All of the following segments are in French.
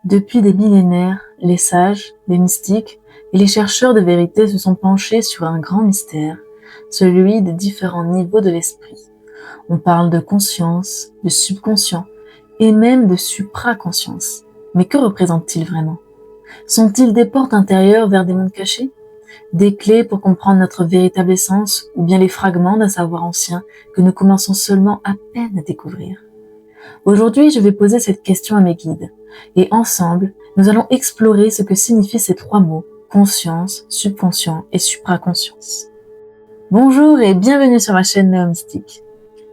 Depuis des millénaires, les sages, les mystiques et les chercheurs de vérité se sont penchés sur un grand mystère, celui des différents niveaux de l'esprit. On parle de conscience, de subconscient et même de supraconscience. Mais que représentent-ils vraiment? Sont-ils des portes intérieures vers des mondes cachés? Des clés pour comprendre notre véritable essence ou bien les fragments d'un savoir ancien que nous commençons seulement à peine à découvrir? Aujourd'hui, je vais poser cette question à mes guides et ensemble, nous allons explorer ce que signifient ces trois mots, conscience, subconscient et supraconscience. Bonjour et bienvenue sur ma chaîne Néo Mystique.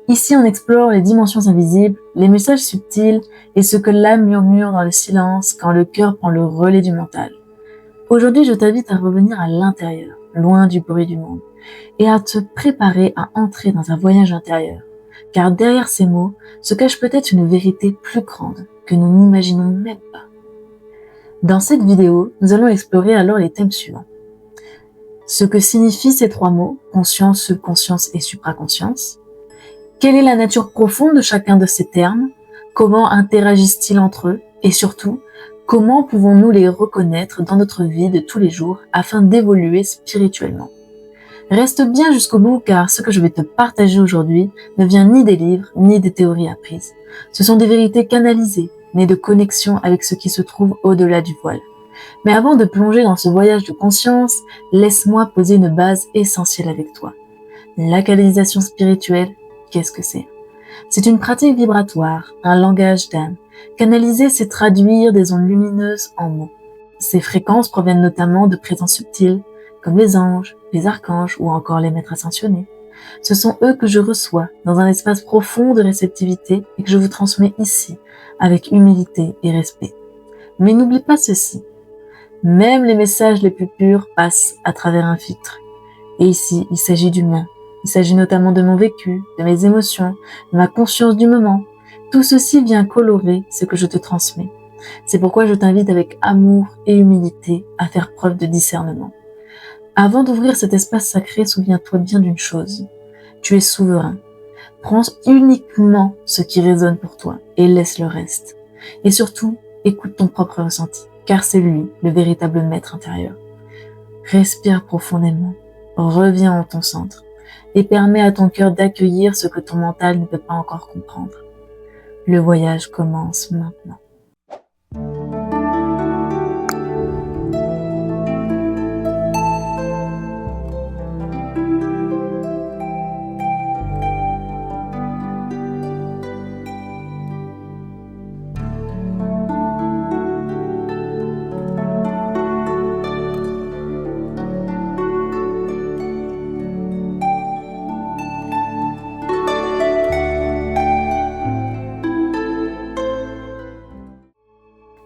Ici, on explore les dimensions invisibles, les messages subtils et ce que l'âme murmure dans le silence quand le cœur prend le relais du mental. Aujourd'hui, je t'invite à revenir à l'intérieur, loin du bruit du monde, et à te préparer à entrer dans un voyage intérieur. Car derrière ces mots se cache peut-être une vérité plus grande que nous n'imaginons même pas. Dans cette vidéo, nous allons explorer alors les thèmes suivants. Ce que signifient ces trois mots, conscience, subconscience et supraconscience. Quelle est la nature profonde de chacun de ces termes? Comment interagissent-ils entre eux? Et surtout, comment pouvons-nous les reconnaître dans notre vie de tous les jours afin d'évoluer spirituellement? Reste bien jusqu'au bout car ce que je vais te partager aujourd'hui ne vient ni des livres ni des théories apprises. Ce sont des vérités canalisées, nées de connexion avec ce qui se trouve au-delà du voile. Mais avant de plonger dans ce voyage de conscience, laisse-moi poser une base essentielle avec toi. La canalisation spirituelle, qu'est-ce que c'est? C'est une pratique vibratoire, un langage d'âme. Canaliser, c'est traduire des ondes lumineuses en mots. Ces fréquences proviennent notamment de présences subtiles, comme les anges, les archanges ou encore les maîtres ascensionnés. Ce sont eux que je reçois dans un espace profond de réceptivité et que je vous transmets ici, avec humilité et respect. Mais n'oublie pas ceci, même les messages les plus purs passent à travers un filtre. Et ici, il s'agit d'humain. Il s'agit notamment de mon vécu, de mes émotions, de ma conscience du moment. Tout ceci vient colorer ce que je te transmets. C'est pourquoi je t'invite avec amour et humilité à faire preuve de discernement. Avant d'ouvrir cet espace sacré, souviens-toi bien d'une chose. Tu es souverain. Prends uniquement ce qui résonne pour toi et laisse le reste. Et surtout, écoute ton propre ressenti, car c'est lui, le véritable maître intérieur. Respire profondément, reviens en ton centre et permets à ton cœur d'accueillir ce que ton mental ne peut pas encore comprendre. Le voyage commence maintenant.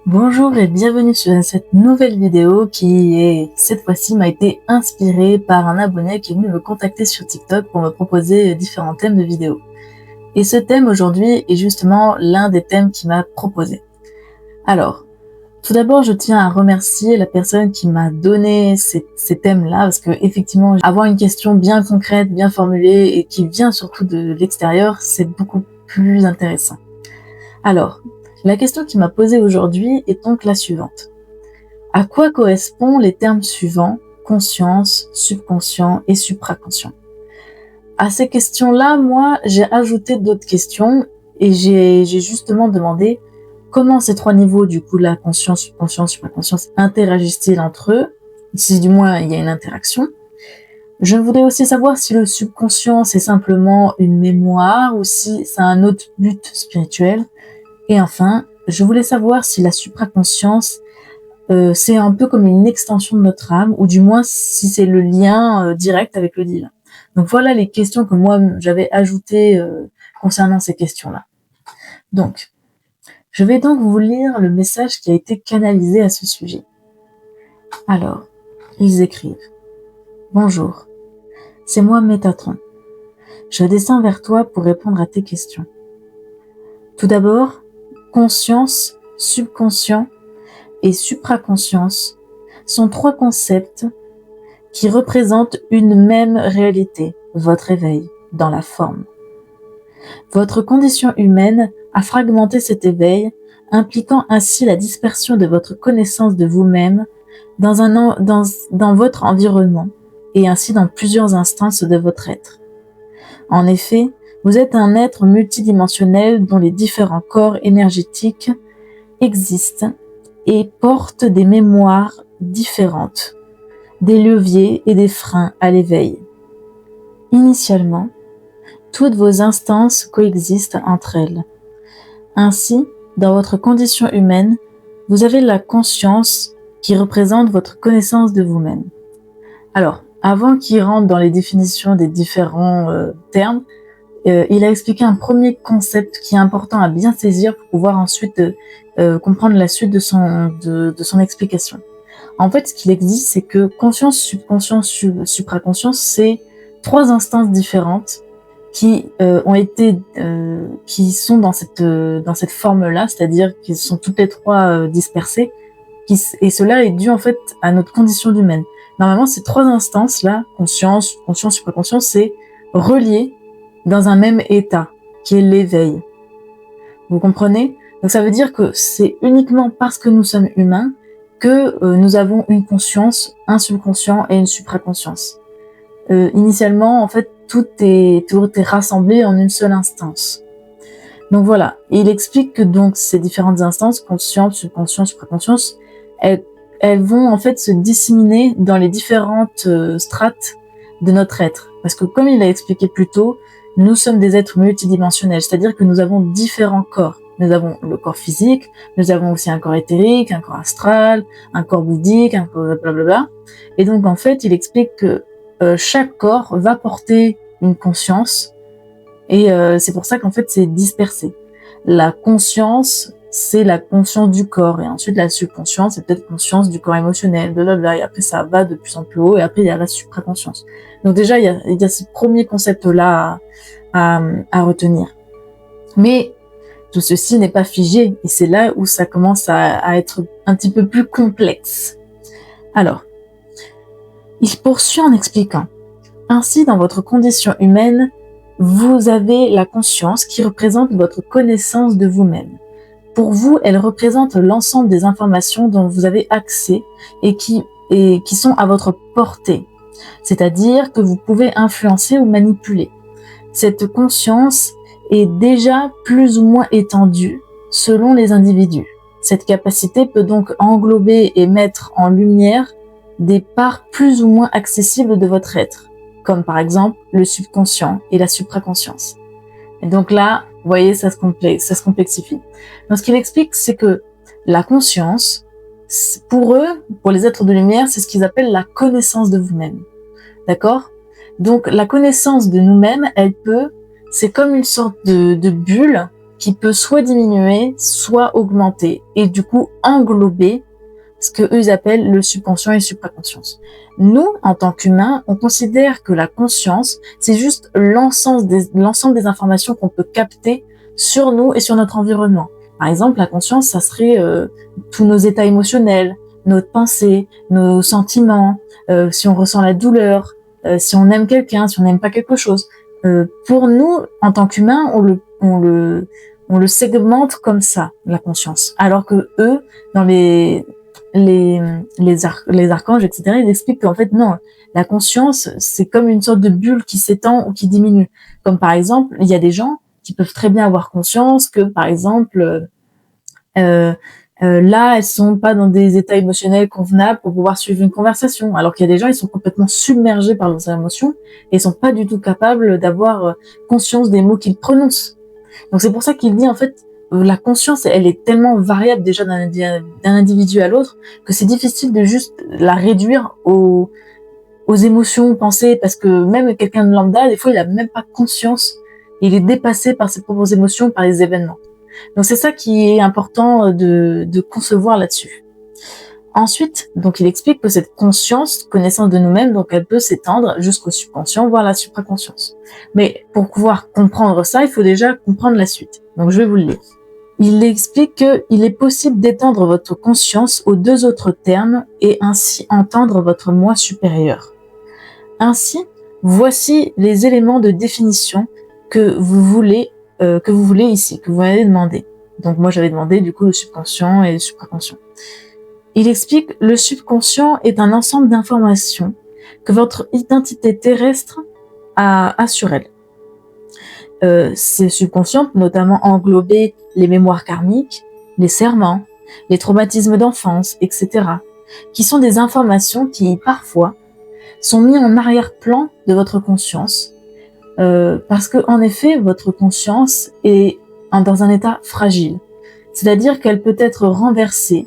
Bonjour et bienvenue sur cette nouvelle vidéo qui cette fois-ci m'a été inspirée par un abonné qui est venu me contacter sur TikTok pour me proposer différents thèmes de vidéos. Et ce thème aujourd'hui est justement l'un des thèmes qu'il m'a proposé. Alors, tout d'abord, je tiens à remercier la personne qui m'a donné ces thèmes-là parce que effectivement, avoir une question bien concrète, bien formulée et qui vient surtout de l'extérieur, c'est beaucoup plus intéressant. Alors, la question qui m'a posée aujourd'hui est donc la suivante. À quoi correspondent les termes suivants, conscience, subconscient et supraconscient? À ces questions-là, moi, j'ai ajouté d'autres questions et j'ai justement demandé comment ces trois niveaux, du coup, la conscience, subconscience, supraconscience, interagissent-ils entre eux, si du moins il y a une interaction. Je voudrais aussi savoir si le subconscient, c'est simplement une mémoire ou si ça a un autre but spirituel. Et enfin, je voulais savoir si la supraconscience, c'est un peu comme une extension de notre âme, ou du moins si c'est le lien direct avec le divin. Donc voilà les questions que moi j'avais ajoutées concernant ces questions-là. Donc, je vais donc vous lire le message qui a été canalisé à ce sujet. Alors, ils écrivent « Bonjour, c'est moi Métatron. Je descends vers toi pour répondre à tes questions. Tout d'abord, conscience, subconscient et supraconscience sont trois concepts qui représentent une même réalité, votre éveil, dans la forme. Votre condition humaine a fragmenté cet éveil impliquant ainsi la dispersion de votre connaissance de vous-même dans votre environnement et ainsi dans plusieurs instances de votre être. En effet, vous êtes un être multidimensionnel dont les différents corps énergétiques existent et portent des mémoires différentes, des leviers et des freins à l'éveil. Initialement, toutes vos instances coexistent entre elles. Ainsi, dans votre condition humaine, vous avez la conscience qui représente votre connaissance de vous-même. Alors, avant qu'il rentre dans les définitions des différents termes, il a expliqué un premier concept qui est important à bien saisir pour pouvoir ensuite comprendre la suite de son explication. En fait, ce qu'il existe, c'est que conscience, subconscience, supraconscience, c'est 3 instances différentes qui qui sont dans cette forme-là, c'est-à-dire qu'ils sont toutes les 3 dispersées, et cela est dû en fait à notre condition humaine. Normalement, ces 3 instances-là, conscience, subconscience, supraconscience, c'est relié dans un même état, qui est l'éveil. Vous comprenez? Donc ça veut dire que c'est uniquement parce que nous sommes humains que nous avons une conscience, un subconscient et une supraconscience. Initialement, en fait, tout est rassemblé en une seule instance. Donc voilà, et il explique que donc ces différentes instances, conscience, subconscience, supraconscience, elles vont en fait se disséminer dans les différentes strates de notre être. Parce que comme il a expliqué plus tôt, nous sommes des êtres multidimensionnels, c'est-à-dire que nous avons différents corps. Nous avons le corps physique, nous avons aussi un corps éthérique, un corps astral, un corps bouddhique, un corps blablabla. Et donc en fait, il explique que chaque corps va porter une conscience, et c'est pour ça qu'en fait c'est dispersé. La conscience, c'est la conscience du corps, et ensuite la subconscience, c'est peut-être conscience du corps émotionnel, blablabla, et après ça va de plus en plus haut, et après il y a la supraconscience. Donc déjà il y a ce premier concept-là à retenir. Mais tout ceci n'est pas figé, et c'est là où ça commence à être un petit peu plus complexe. Alors, il poursuit en expliquant. Ainsi, dans votre condition humaine, vous avez la conscience qui représente votre connaissance de vous-même. Pour vous, elle représente l'ensemble des informations dont vous avez accès et qui sont à votre portée. C'est-à-dire que vous pouvez influencer ou manipuler. Cette conscience est déjà plus ou moins étendue selon les individus. Cette capacité peut donc englober et mettre en lumière des parts plus ou moins accessibles de votre être, comme par exemple le subconscient et la supraconscience. Et donc là, vous voyez, ça se complexifie. Donc ce qu'il explique, c'est que la conscience, pour eux, pour les êtres de lumière, c'est ce qu'ils appellent la connaissance de vous-même. D'accord? Donc la connaissance de nous-mêmes, c'est comme une sorte de bulle qui peut soit diminuer, soit augmenter, et du coup englober ce que eux ils appellent le subconscient et supraconscience. Nous, en tant qu'humains, on considère que la conscience, c'est juste l'ensemble des informations qu'on peut capter sur nous et sur notre environnement. Par exemple, la conscience, ça serait tous nos états émotionnels, notre pensée, nos sentiments, si on ressent la douleur, si on aime quelqu'un, si on n'aime pas quelque chose. Pour nous, en tant qu'humains, on le segmente comme ça, la conscience. Alors que eux, dans les archanges, etc., ils expliquent qu'en fait, non, la conscience, c'est comme une sorte de bulle qui s'étend ou qui diminue. Comme par exemple, il y a des gens qui peuvent très bien avoir conscience que, par exemple, là, elles sont pas dans des états émotionnels convenables pour pouvoir suivre une conversation. Alors qu'il y a des gens, ils sont complètement submergés par leurs émotions et ils sont pas du tout capables d'avoir conscience des mots qu'ils prononcent. Donc c'est pour ça qu'il dit, en fait, la conscience, elle est tellement variable déjà d'un individu à l'autre que c'est difficile de juste la réduire aux émotions, aux pensées, parce que même quelqu'un de lambda, des fois, il a même pas conscience. Il est dépassé par ses propres émotions, par les événements. Donc c'est ça qui est important de concevoir là-dessus. Ensuite, donc il explique que cette conscience, connaissance de nous-mêmes, donc elle peut s'étendre jusqu'au subconscient, voire la supraconscience. Mais pour pouvoir comprendre ça, il faut déjà comprendre la suite. Donc je vais vous le lire. Il explique qu'il est possible d'étendre votre conscience aux 2 autres termes et ainsi entendre votre moi supérieur. Ainsi, voici les éléments de définition que vous voulez ici, que vous m'avez demandé. Donc moi j'avais demandé du coup le subconscient et le supraconscient. Il explique le subconscient est un ensemble d'informations que votre identité terrestre a sur elle. Ces subconscients peuvent notamment englober les mémoires karmiques, les serments, les traumatismes d'enfance, etc., qui sont des informations qui, parfois, sont mises en arrière-plan de votre conscience, parce que, en effet, votre conscience est dans un état fragile. C'est-à-dire qu'elle peut être renversée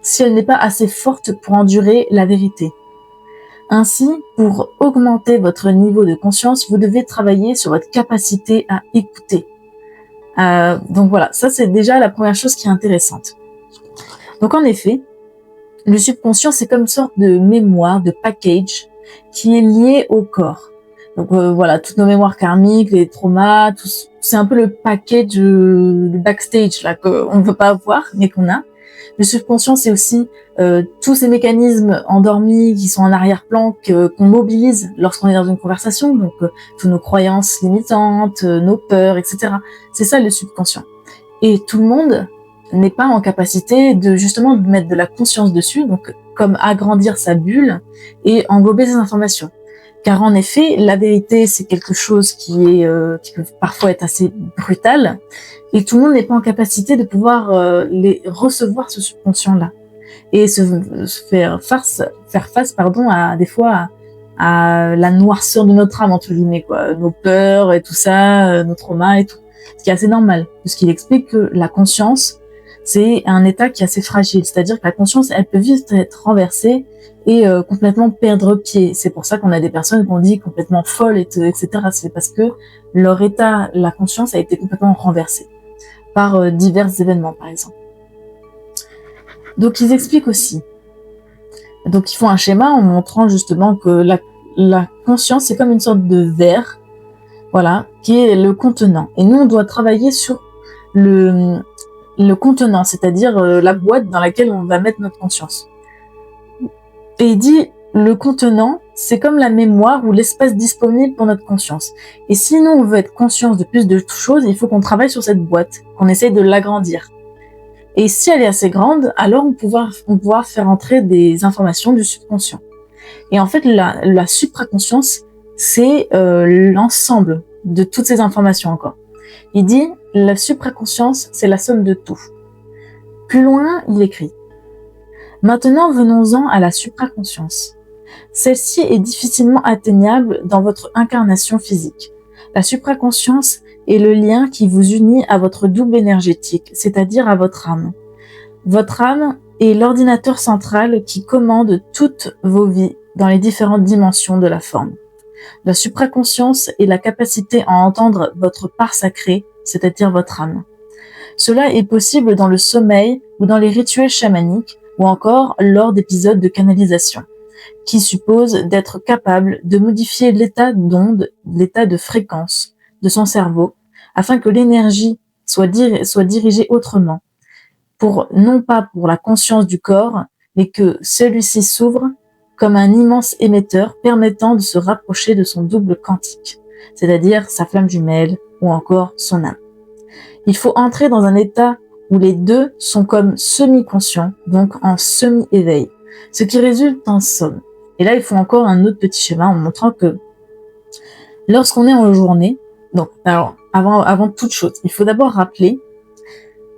si elle n'est pas assez forte pour endurer la vérité. Ainsi, pour augmenter votre niveau de conscience, vous devez travailler sur votre capacité à écouter. Donc voilà, ça c'est déjà la première chose qui est intéressante. Donc en effet, le subconscient c'est comme une sorte de mémoire, de package qui est lié au corps. Donc voilà, toutes nos mémoires karmiques, les traumas, tout, c'est un peu le package, le backstage là qu'on ne veut pas avoir mais qu'on a. Le subconscient, c'est aussi tous ces mécanismes endormis qui sont en arrière-plan qu'on mobilise lorsqu'on est dans une conversation, donc toutes nos croyances limitantes, nos peurs, etc. C'est ça le subconscient. Et tout le monde n'est pas en capacité de justement de mettre de la conscience dessus, donc comme agrandir sa bulle et englober ces informations. Car en effet, la vérité, c'est quelque chose qui peut parfois être assez brutal, et tout le monde n'est pas en capacité de pouvoir recevoir ce subconscient-là et faire face à des fois à la noirceur de notre âme entre guillemets quoi, nos peurs et tout ça, nos traumas et tout, ce qui est assez normal, parce qu'il explique que la conscience c'est un état qui est assez fragile, c'est-à-dire que la conscience elle peut vite être renversée et complètement perdre pied. C'est pour ça qu'on a des personnes qu'on dit complètement folles, etc. C'est parce que leur état, la conscience a été complètement renversée par divers événements, par exemple. Donc ils expliquent aussi. Donc ils font un schéma en montrant justement que la conscience c'est comme une sorte de verre, voilà, qui est le contenant. Et nous on doit travailler sur le contenant, c'est-à-dire la boîte dans laquelle on va mettre notre conscience. Et il dit, le contenant, c'est comme la mémoire ou l'espace disponible pour notre conscience. Et si nous, on veut être conscient de plus de choses, il faut qu'on travaille sur cette boîte, qu'on essaye de l'agrandir. Et si elle est assez grande, alors on pourra faire entrer des informations du subconscient. Et en fait, la supraconscience, c'est l'ensemble de toutes ces informations encore. Il dit, la supraconscience, c'est la somme de tout. Plus loin, il écrit, maintenant, venons-en à la supraconscience. Celle-ci est difficilement atteignable dans votre incarnation physique. La supraconscience est le lien qui vous unit à votre double énergétique, c'est-à-dire à votre âme. Votre âme est l'ordinateur central qui commande toutes vos vies dans les différentes dimensions de la forme. La supraconscience est la capacité à entendre votre part sacrée, c'est-à-dire votre âme. Cela est possible dans le sommeil ou dans les rituels chamaniques, ou encore lors d'épisodes de canalisation, qui supposent d'être capable de modifier l'état d'onde, l'état de fréquence de son cerveau, afin que l'énergie soit dirigée autrement, non pas pour la conscience du corps, mais que celui-ci s'ouvre comme un immense émetteur permettant de se rapprocher de son double quantique, c'est-à-dire sa flamme jumelle ou encore son âme. Il faut entrer dans un état où les deux sont comme semi-conscients, donc en semi-éveil, ce qui résulte en somme. Et là, il faut encore un autre petit schéma en montrant que lorsqu'on est en journée, donc alors avant toute chose, il faut d'abord rappeler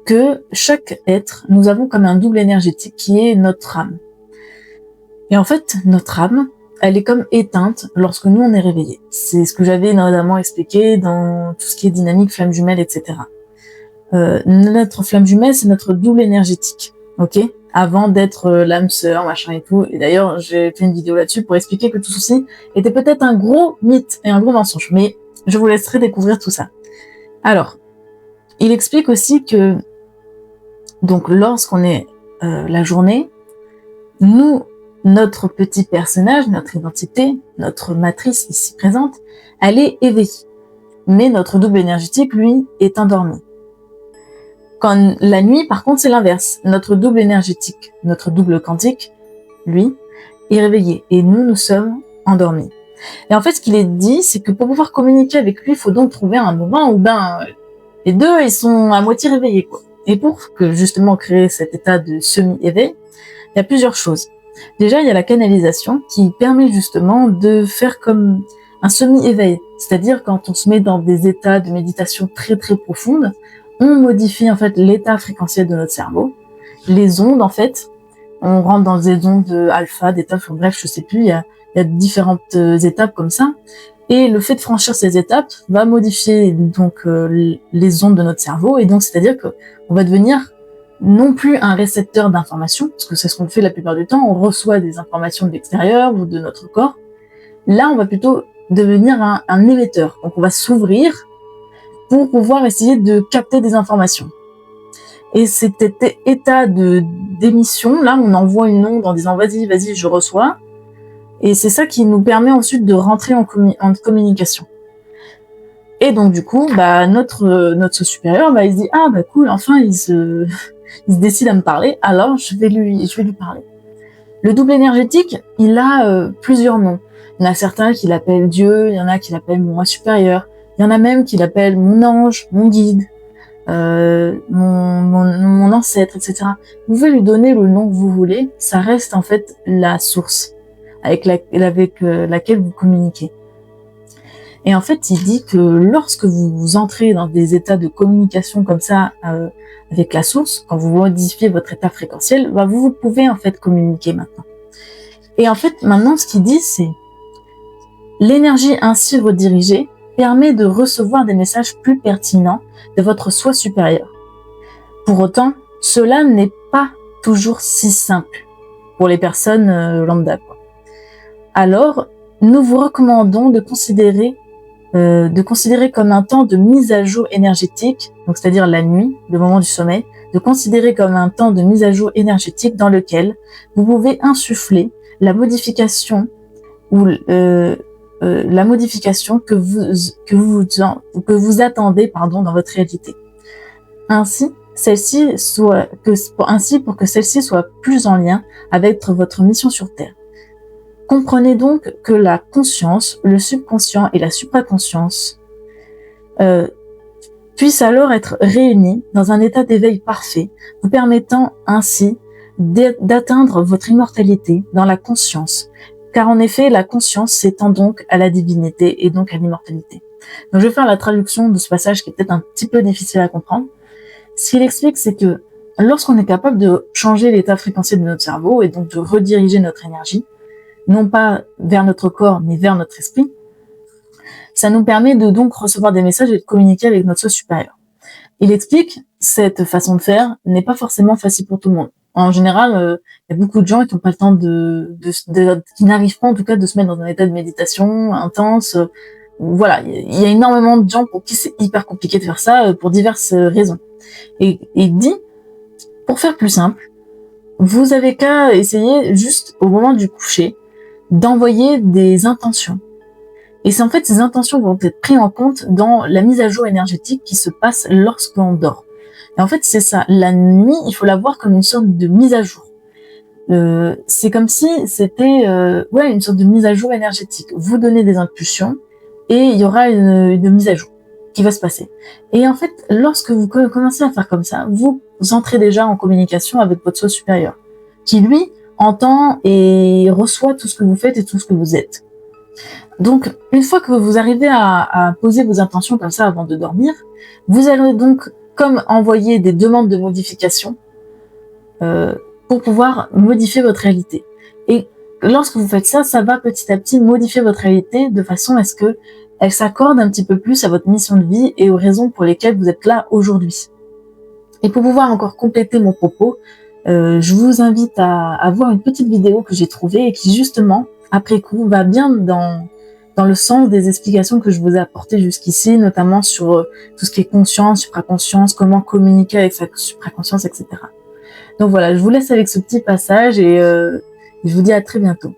que chaque être, nous avons comme un double énergétique qui est notre âme. Et en fait, notre âme, elle est comme éteinte lorsque nous on est réveillé. C'est ce que j'avais notamment expliqué dans tout ce qui est dynamique, flamme jumelle, etc. Notre flamme jumelle, c'est notre double énergétique, ok, avant d'être l'âme sœur, machin et tout. Et d'ailleurs, j'ai fait une vidéo là-dessus pour expliquer que tout ceci était peut-être un gros mythe et un gros mensonge, mais je vous laisserai découvrir tout ça. Alors, il explique aussi que, donc, lorsqu'on est la journée, nous, notre petit personnage, notre identité, notre matrice ici présente, elle est éveillée. Mais notre double énergétique, lui, est endormi. Quand la nuit, par contre, c'est l'inverse. Notre double énergétique, notre double quantique, lui, est réveillé. Et nous sommes endormis. Et en fait, ce qu'il est dit, c'est que pour pouvoir communiquer avec lui, il faut donc trouver un moment où, les deux, ils sont à moitié réveillés, quoi. Et pour que justement créer cet état de semi-éveil, il y a plusieurs choses. Déjà, il y a la canalisation qui permet justement de faire comme un semi-éveil. C'est-à-dire quand on se met dans des états de méditation très très profondes, on modifie en fait l'état fréquentiel de notre cerveau. Les ondes en fait, on rentre dans des ondes alpha, d'état, bref, je sais plus, il y a différentes étapes comme ça. Et le fait de franchir ces étapes va modifier donc les ondes de notre cerveau. Et donc c'est-à-dire que on va devenir non plus un récepteur d'informations, parce que c'est ce qu'on fait la plupart du temps, on reçoit des informations de l'extérieur ou de notre corps. Là, on va plutôt devenir un émetteur. Donc on va s'ouvrir pour pouvoir essayer de capter des informations. Et cet état d'émission, là, on envoie une onde en disant vas-y, je reçois. Et c'est ça qui nous permet ensuite de rentrer en communication. Et donc du coup, notre supérieur, il se dit cool, enfin il se décide à me parler, alors je vais lui parler. Le double énergétique, il a plusieurs noms. Il y en a certains qui l'appellent Dieu, il y en a qui l'appellent mon moi supérieur, il y en a même qui l'appellent mon ange, mon guide, mon ancêtre, etc. Vous pouvez lui donner le nom que vous voulez, ça reste en fait la source avec laquelle vous communiquez. Et en fait, il dit que lorsque vous entrez dans des états de communication comme ça avec la source, quand vous modifiez votre état fréquentiel, vous pouvez en fait communiquer maintenant. Et en fait, maintenant, ce qu'il dit, c'est l'énergie ainsi redirigée permet de recevoir des messages plus pertinents de votre soi supérieur. Pour autant, cela n'est pas toujours si simple pour les personnes lambda, quoi. Alors, nous vous recommandons de considérer comme un temps de mise à jour énergétique, donc c'est-à-dire la nuit, le moment du sommeil, de considérer comme un temps de mise à jour énergétique dans lequel vous pouvez insuffler la modification ou la modification que vous attendez dans votre réalité. Ainsi pour que celle-ci soit plus en lien avec votre mission sur Terre. Comprenez donc que la conscience, le subconscient et la supraconscience puissent alors être réunis dans un état d'éveil parfait, vous permettant ainsi d'atteindre votre immortalité dans la conscience. Car en effet, la conscience s'étend donc à la divinité et donc à l'immortalité. Donc je vais faire la traduction de ce passage qui est peut-être un petit peu difficile à comprendre. Ce qu'il explique, c'est que lorsqu'on est capable de changer l'état fréquentiel de notre cerveau et donc de rediriger notre énergie, non pas vers notre corps, mais vers notre esprit, ça nous permet de donc recevoir des messages et de communiquer avec notre soi supérieur. Il explique cette façon de faire n'est pas forcément facile pour tout le monde. En général, il y a beaucoup de gens qui n'ont pas le temps qui n'arrivent pas en tout cas de se mettre dans un état de méditation intense. Voilà, il y a énormément de gens pour qui c'est hyper compliqué de faire ça pour diverses raisons. Et il dit, pour faire plus simple, vous avez qu'à essayer juste au moment du coucher d'envoyer des intentions. Et c'est en fait ces intentions vont être prises en compte dans la mise à jour énergétique qui se passe lorsqu'on dort. Et en fait, c'est ça. La nuit, il faut la voir comme une sorte de mise à jour. C'est comme si c'était une sorte de mise à jour énergétique. Vous donnez des impulsions et il y aura une mise à jour qui va se passer. Et en fait, lorsque vous commencez à faire comme ça, vous entrez déjà en communication avec votre soi supérieur, qui lui entend et reçoit tout ce que vous faites et tout ce que vous êtes. Donc, une fois que vous arrivez à poser vos intentions comme ça avant de dormir, vous allez donc comme envoyer des demandes de modification pour pouvoir modifier votre réalité. Et lorsque vous faites ça, ça va petit à petit modifier votre réalité de façon à ce que elle s'accorde un petit peu plus à votre mission de vie et aux raisons pour lesquelles vous êtes là aujourd'hui. Et pour pouvoir encore compléter mon propos, je vous invite à voir une petite vidéo que j'ai trouvée et qui justement, après coup, va bien dans le sens des explications que je vous ai apportées jusqu'ici, notamment sur tout ce qui est conscience, supraconscience, comment communiquer avec sa supraconscience, etc. Donc voilà, je vous laisse avec ce petit passage et je vous dis à très bientôt.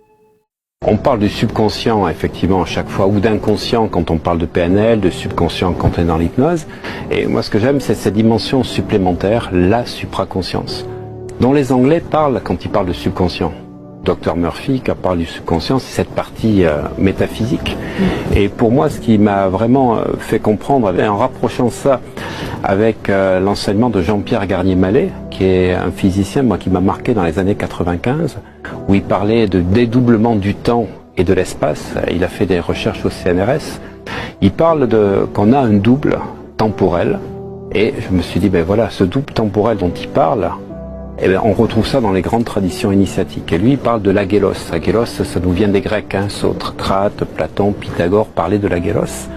On parle du subconscient, effectivement, à chaque fois, ou d'inconscient quand on parle de PNL, de subconscient quand on est dans l'hypnose. Et moi, ce que j'aime, c'est cette dimension supplémentaire, la supraconscience, dont les Anglais parlent quand ils parlent de subconscient. Dr Murphy, qui parle du subconscient, c'est cette partie métaphysique. Et pour moi, ce qui m'a vraiment fait comprendre, en rapprochant ça avec l'enseignement de Jean-Pierre Garnier-Mallet, qui est un physicien, moi, qui m'a marqué dans les années 95, où il parlait de dédoublement du temps et de l'espace. Il a fait des recherches au CNRS. Il parle qu'on a un double temporel. Et je me suis dit, ben voilà, ce double temporel dont il parle, eh bien, on retrouve ça dans les grandes traditions initiatiques. Et lui, il parle de l'agélos. Agélos, ça nous vient des Grecs, hein, Socrate, Platon, Pythagore parlaient de l'agélos.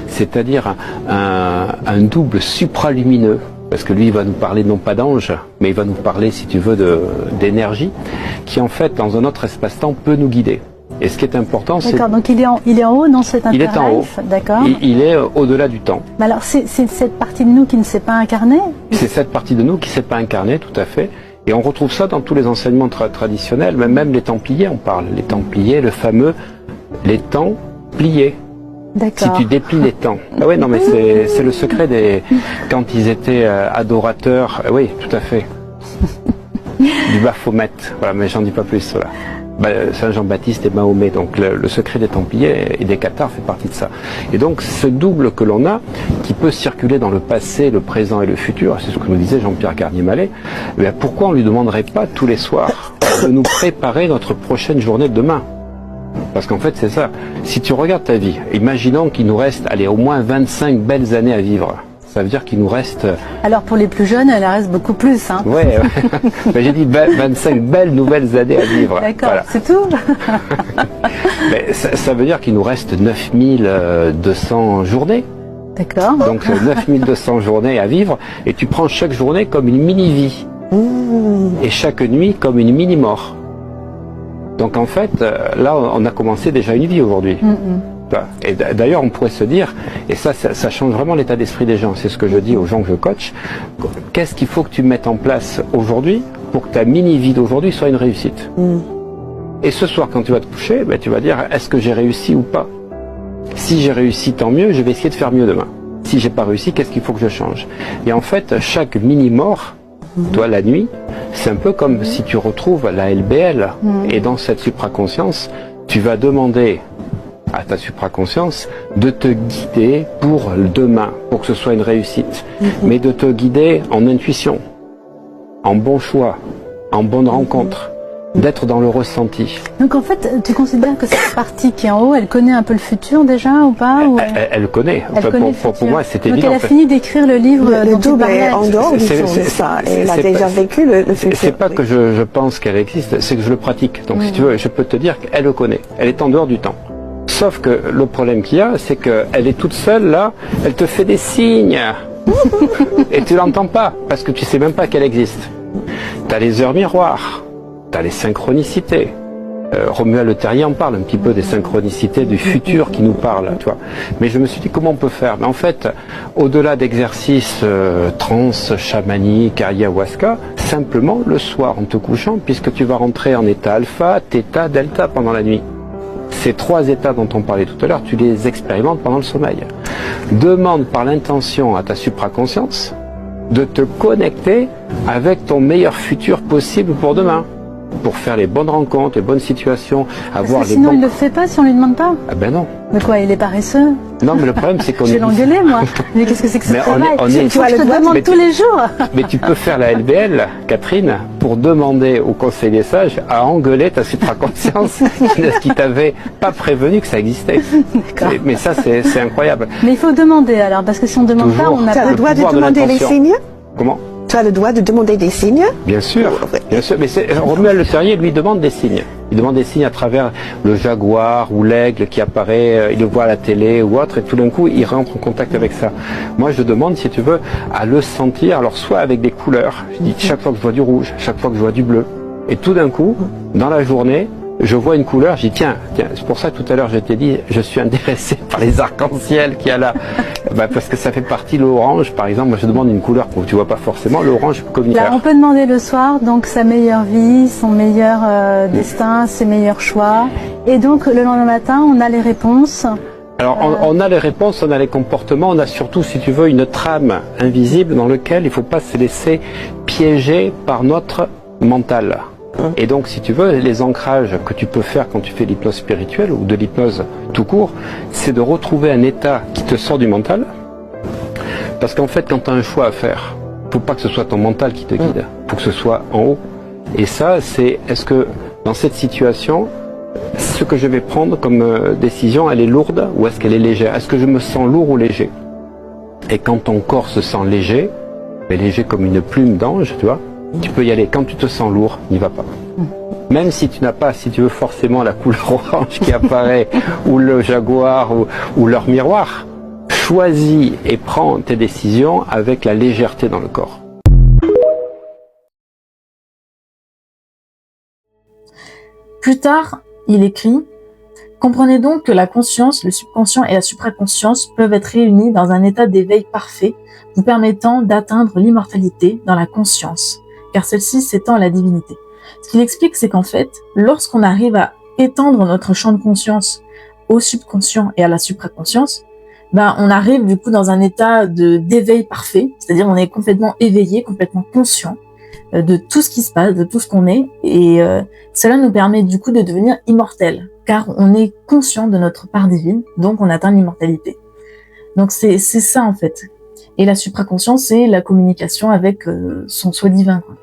C'est-à-dire un double supralumineux, parce que lui, il va nous parler non pas d'ange, mais il va nous parler, si tu veux, d'énergie, qui en fait, dans un autre espace-temps, peut nous guider. Et ce qui est important, c'est... D'accord, donc il est en haut dans cet interlife. Il est en haut. D'accord. Il est au-delà du temps. Mais alors, c'est cette partie de nous qui ne s'est pas incarnée? C'est cette partie de nous qui ne s'est pas incarnée, tout à fait. Et on retrouve ça dans tous les enseignements traditionnels, même les Templiers en parlent. Les Templiers, le fameux les temps pliés. Si tu déplies les temps. Ah oui, non, mais c'est le secret quand ils étaient adorateurs. Oui, tout à fait. Du Baphomet. Voilà, mais j'en dis pas plus. Voilà. Saint Jean-Baptiste et Mahomet, donc le secret des Templiers et des Cathares fait partie de ça. Et donc ce double que l'on a, qui peut circuler dans le passé, le présent et le futur, c'est ce que nous disait Jean-Pierre Garnier-Mallet, pourquoi on ne lui demanderait pas tous les soirs de nous préparer notre prochaine journée de demain? Parce qu'en fait c'est ça, si tu regardes ta vie, imaginons qu'il nous reste, allez, au moins 25 belles années à vivre. Ça veut dire qu'il nous reste... Alors pour les plus jeunes, il en reste beaucoup plus. Hein. Ouais, j'ai dit 25 belles nouvelles années à vivre. D'accord, voilà. C'est tout. Mais ça veut dire qu'il nous reste 9200 journées. D'accord. Donc 9200 journées à vivre, et tu prends chaque journée comme une mini-vie. Et chaque nuit comme une mini-mort. Donc en fait, là on a commencé déjà une vie aujourd'hui. Et d'ailleurs, on pourrait se dire, et ça change vraiment l'état d'esprit des gens, c'est ce que je dis aux gens que je coach, qu'est-ce qu'il faut que tu mettes en place aujourd'hui pour que ta mini-vie d'aujourd'hui soit une réussite. Et ce soir, quand tu vas te coucher, tu vas dire, est-ce que j'ai réussi ou pas? Si j'ai réussi, tant mieux, je vais essayer de faire mieux demain. Si j'ai pas réussi, qu'est-ce qu'il faut que je change? Et en fait, chaque mini-mort, toi, la nuit, c'est un peu comme si tu retrouves la LBL, et dans cette supraconscience, tu vas demander à ta supraconscience de te guider pour demain, pour que ce soit une réussite, mais de te guider en intuition, en bon choix, en bonne rencontre, d'être dans le ressenti. Donc en fait, tu considères que cette partie qui est en haut, elle connaît un peu le futur déjà ou pas ou... Elle connaît. Elle connaît pour moi, c'était évident. Donc elle a fini d'écrire le livre dont tu parlais. En dehors du fond, ça. Elle a déjà vécu le futur. C'est pas que je pense qu'elle existe, c'est que je le pratique. Donc si tu veux, je peux te dire qu'elle le connaît. Elle est en dehors du temps. Sauf que le problème qu'il y a, c'est qu'elle est toute seule là, elle te fait des signes. Et tu l'entends pas, parce que tu sais même pas qu'elle existe. Tu as les heures miroirs, tu as les synchronicités. Romuald Le Terrier en parle un petit peu des synchronicités du futur qui nous parle, tu vois. Mais je me suis dit comment on peut faire. Mais en fait, au-delà d'exercices trans, chamaniques, ayahuasca, simplement le soir en te couchant, puisque tu vas rentrer en état alpha, theta, delta pendant la nuit. Ces trois états dont on parlait tout à l'heure, tu les expérimentes pendant le sommeil. Demande par l'intention à ta supraconscience de te connecter avec ton meilleur futur possible pour demain, pour faire les bonnes rencontres, les bonnes situations, avoir les sinon bons... il ne le fait pas si on lui demande pas. Ah ben non. Mais quoi, il est paresseux? Non, mais le problème c'est qu'on Je vais l'engueuler moi. Mais qu'est-ce que c'est que ce travail? Je te demande tous les jours. Mais tu peux faire la LBL, Catherine, pour demander au Conseil des sages à engueuler ta supraconscience qui t'avait pas prévenu que ça existait. Mais ça c'est incroyable. Mais il faut demander alors, parce que si on ne demande pas, on n'a pas... Tu as le droit de demander les signes? Comment? Tu as le droit de demander des signes? Bien sûr, bien sûr. Mais Romuald Le Terrier lui demande des signes. Il demande des signes à travers le jaguar ou l'aigle qui apparaît, il le voit à la télé ou autre, et tout d'un coup il rentre en contact avec ça. Moi je demande, si tu veux, à le sentir, alors soit avec des couleurs, je dis chaque fois que je vois du rouge, chaque fois que je vois du bleu, et tout d'un coup, dans la journée, je vois une couleur, je dis tiens, c'est pour ça que tout à l'heure je t'ai dit, je suis intéressé par les arcs-en-ciel qu'il y a là. Parce que ça fait partie de l'orange, par exemple, moi je demande une couleur que tu vois pas forcément, l'orange communautaire. Là, on peut demander le soir, donc sa meilleure vie, son meilleur destin, ses meilleurs choix. Et donc le lendemain matin, on a les réponses. Alors on a les réponses, on a les comportements, on a surtout, si tu veux, une trame invisible dans laquelle il ne faut pas se laisser piéger par notre mental. Et donc, si tu veux, les ancrages que tu peux faire quand tu fais l'hypnose spirituelle ou de l'hypnose tout court, c'est de retrouver un état qui te sort du mental. Parce qu'en fait, quand tu as un choix à faire, faut pas que ce soit ton mental qui te guide, faut que ce soit en haut. Et ça, c'est, est-ce que dans cette situation, ce que je vais prendre comme décision, elle est lourde ou est-ce qu'elle est légère? Est-ce que je me sens lourd ou léger? Et quand ton corps se sent léger, mais léger comme une plume d'ange, tu vois, tu peux y aller. Quand tu te sens lourd, n'y va pas. Même si tu n'as pas, si tu veux, forcément la couleur orange qui apparaît, ou le jaguar, ou leur miroir, choisis et prends tes décisions avec la légèreté dans le corps. Plus tard, il écrit « Comprenez donc que la conscience, le subconscient et la supraconscience peuvent être réunis dans un état d'éveil parfait, vous permettant d'atteindre l'immortalité dans la conscience, car celle-ci s'étend à la divinité. » Ce qu'il explique, c'est qu'en fait, lorsqu'on arrive à étendre notre champ de conscience au subconscient et à la supraconscience, on arrive du coup dans un état d'éveil parfait, c'est-à-dire on est complètement éveillé, complètement conscient de tout ce qui se passe, de tout ce qu'on est, et cela nous permet du coup de devenir immortel, car on est conscient de notre part divine, donc on atteint l'immortalité. Donc c'est ça en fait. Et la supraconscience, c'est la communication avec son soi divin, quoi.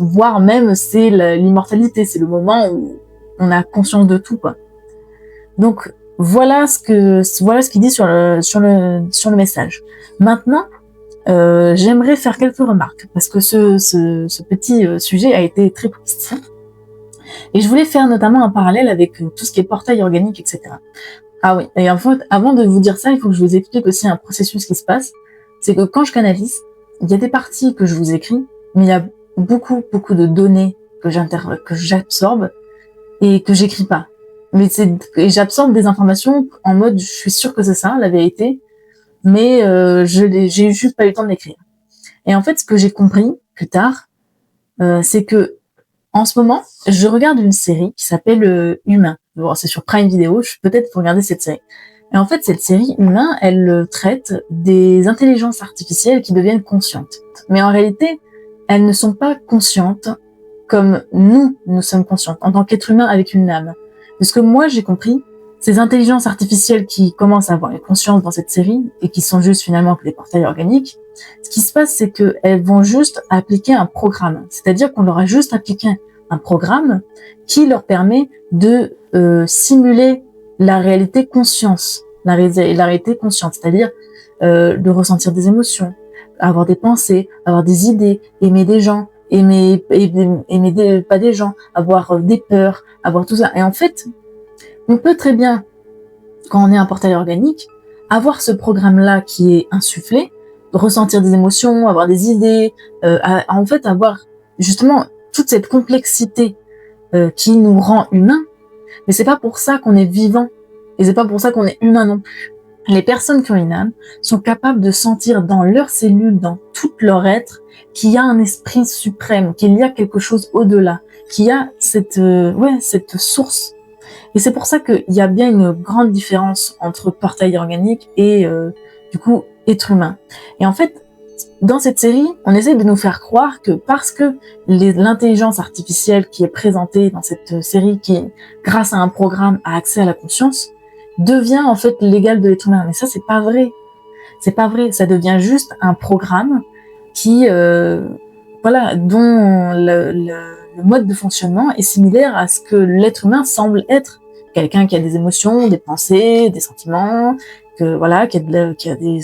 Voire même c'est l'immortalité, c'est le moment où on a conscience de tout, quoi. Donc voilà ce qu'il dit sur le message. Maintenant, j'aimerais faire quelques remarques parce que ce petit sujet a été très positif et je voulais faire notamment un parallèle avec tout ce qui est portail organique, etc. Ah oui, et en fait, avant de vous dire ça, il faut que je vous explique aussi un processus qui se passe. C'est que quand je canalise, il y a des parties que je vous écris, mais il y a beaucoup de données que j'absorbe et que j'écris pas. Et j'absorbe des informations en mode je suis sûre que c'est ça, la vérité, mais j'ai juste pas eu le temps de l'écrire. Et en fait, ce que j'ai compris plus tard, c'est que en ce moment, je regarde une série qui s'appelle Humain. Bon, c'est sur Prime Video, peut-être faut regarder cette série. Et en fait, cette série Humain, elle traite des intelligences artificielles qui deviennent conscientes. Mais en réalité, elles ne sont pas conscientes comme nous sommes conscientes, en tant qu'être humain avec une âme. De ce que moi j'ai compris, ces intelligences artificielles qui commencent à avoir une conscience dans cette série et qui sont juste finalement que des portails organiques, ce qui se passe, c'est qu'elles vont juste appliquer un programme. C'est-à-dire qu'on leur a juste appliqué un programme qui leur permet de simuler la réalité conscience, la réalité consciente, c'est-à-dire de ressentir des émotions, avoir des pensées, avoir des idées, aimer des gens, aimer pas des gens, avoir des peurs, avoir tout ça. Et en fait, on peut très bien, quand on est un portail organique, avoir ce programme-là qui est insufflé, ressentir des émotions, avoir des idées, en fait avoir justement toute cette complexité qui nous rend humains. Mais c'est pas pour ça qu'on est vivant, et c'est pas pour ça qu'on est humain non plus. Les personnes qui ont une âme sont capables de sentir dans leurs cellules, dans tout leur être, qu'il y a un esprit suprême, qu'il y a quelque chose au-delà, qu'il y a cette source. Et c'est pour ça qu'il y a bien une grande différence entre portail organique et du coup être humain. Et en fait, dans cette série, on essaie de nous faire croire que parce que l'intelligence artificielle qui est présentée dans cette série, qui grâce à un programme a accès à la conscience, devient en fait l'égal de l'être humain. Mais ça, c'est pas vrai. C'est pas vrai. Ça devient juste un programme qui, dont le mode de fonctionnement est similaire à ce que l'être humain semble être. Quelqu'un qui a des émotions, des pensées, des sentiments, qui a des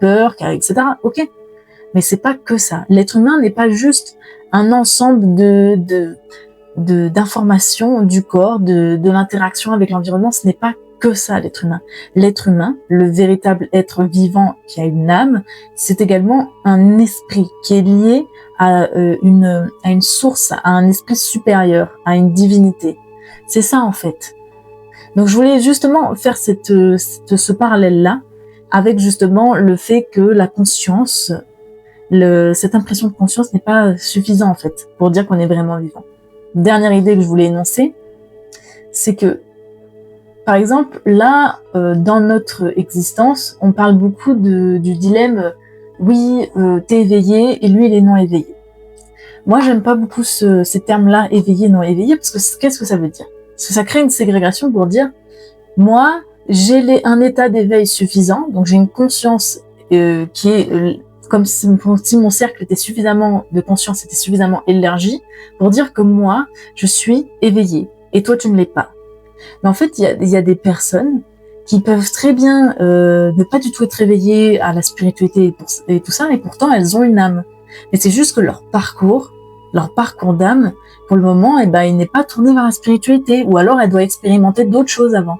peurs, etc. Ok. Mais c'est pas que ça. L'être humain n'est pas juste un ensemble d'informations du corps, de l'interaction avec l'environnement. Ce n'est pas que ça, l'être humain. L'être humain, le véritable être vivant qui a une âme, c'est également un esprit qui est lié à une source, à un esprit supérieur, à une divinité. C'est ça, en fait. Donc, je voulais justement faire ce parallèle-là avec justement le fait que la conscience, cette impression de conscience n'est pas suffisant, en fait, pour dire qu'on est vraiment vivant. Dernière idée que je voulais énoncer, c'est que, par exemple, là, dans notre existence, on parle beaucoup du dilemme, oui, t'es éveillé et lui, il est non éveillé. moi, j'aime pas beaucoup ces termes-là, éveillé, non éveillé, parce que qu'est-ce que ça veut dire? Parce que ça crée une ségrégation pour dire, moi, j'ai un état d'éveil suffisant, donc j'ai une conscience qui est comme si mon cercle était suffisamment de conscience était suffisamment élargi pour dire que moi, je suis éveillé et toi, tu ne l'es pas. Mais en fait, il y a des personnes qui peuvent très bien ne pas du tout être éveillées à la spiritualité et tout ça, mais pourtant elles ont une âme. Mais c'est juste que leur parcours d'âme, pour le moment, il n'est pas tourné vers la spiritualité, ou alors elle doit expérimenter d'autres choses avant.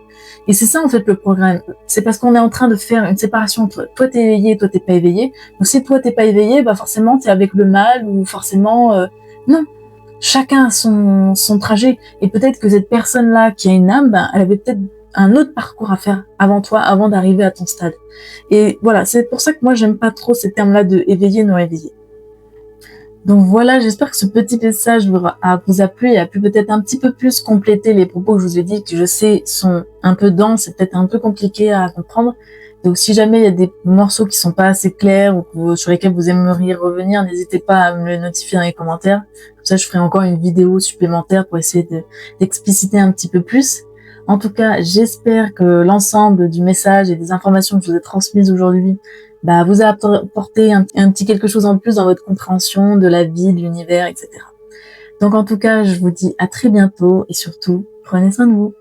Et c'est ça en fait le programme. C'est parce qu'on est en train de faire une séparation entre toi t'es éveillé, toi t'es pas éveillé. Donc si toi t'es pas éveillé, forcément t'es avec le mal, ou forcément non. Chacun a son trajet. Et peut-être que cette personne-là qui a une âme, elle avait peut-être un autre parcours à faire avant toi, avant d'arriver à ton stade. Et voilà, c'est pour ça que moi j'aime pas trop ces termes-là de éveillé, non éveillé. Donc voilà, j'espère que ce petit message vous a plu et a pu peut-être un petit peu plus compléter les propos que je vous ai dit, que je sais sont un peu denses et peut-être un peu compliqués à comprendre. Donc si jamais il y a des morceaux qui sont pas assez clairs ou sur lesquels vous aimeriez revenir, n'hésitez pas à me le notifier dans les commentaires. Comme ça, je ferai encore une vidéo supplémentaire pour essayer d'expliciter un petit peu plus. En tout cas, j'espère que l'ensemble du message et des informations que je vous ai transmises aujourd'hui vous a apporté un petit quelque chose en plus dans votre compréhension de la vie, de l'univers, etc. Donc en tout cas, je vous dis à très bientôt et surtout, prenez soin de vous.